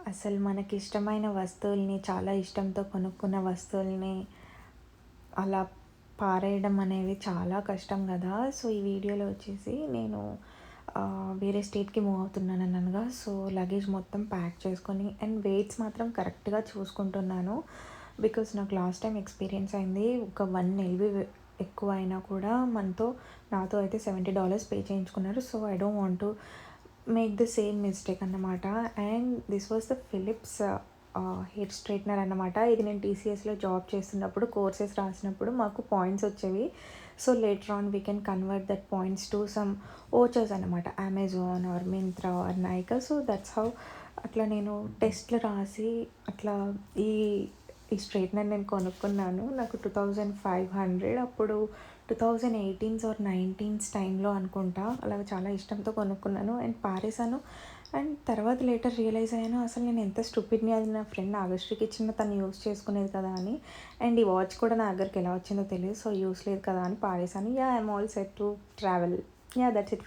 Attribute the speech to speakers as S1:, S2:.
S1: అసలు మనకిష్టమైన వస్తువుల్ని, చాలా ఇష్టంతో కొనుక్కున్న వస్తువుల్ని అలా పారేయడం అనేది చాలా కష్టం గదా! సో, ఈ వీడియోలో వచ్చేసి నేను వేరే స్టేట్‌కి మూవ్ అవుతున్నానన్నానుగా. సో, లగేజ్ మొత్తం ప్యాక్ చేసుకొని అండ్ వెయిట్స్ మాత్రం కరెక్ట్‌గా చూసుకుంటున్నాను. బికాజ్ నాకు లాస్ట్ టైమ్ ఎక్స్‌పీరియన్స్ అయింది. ఒక 1 ఎల్‌బీ ఎక్కువ అయినా కూడా నాతో అయితే $70 పే చేయించుకున్నారు. So, I don't want to make the same mistake అన్నమాట. And this was the Philips hair straightener అన్నమాట. ఇది నేను టీసీఎస్‌లో జాబ్ చేస్తున్నప్పుడు కోర్సెస్ రాసినప్పుడు మాకు పాయింట్స్ వచ్చేవి. So, later on we can convert that points to some vouchers అన్నమాట. Amazon or Myntra or Nykaa. So, that's how అట్లా నేను టెస్ట్‌లు రాసి అట్లా ఈ ఈ స్ట్రెయిట్నర్ నేను కొనుక్కున్నాను. నాకు 2500 అప్పుడు 2018 ఆర్ 19 టైంలో అనుకుంటా. అలాగ చాలా ఇష్టంతో కొనుక్కున్నాను అండ్ పారేసాను. అండ్ తర్వాత లేటర్ రియలైజ్ అయ్యాను, అసలు నేను ఎంత స్టూపిడ్‌ని, అది నా ఫ్రెండ్ నాగశ్రీకి ఇచ్చిన, తను యూజ్ చేసుకునేది కదా అని. అండ్ ఈ వాచ్ కూడా నా దగ్గరికి ఎలా వచ్చిందో తెలీదు. సో, యూజ్ లేదు కదా అని పాడేసాను. Yeah! I'm all set to travel. Yeah! That's it.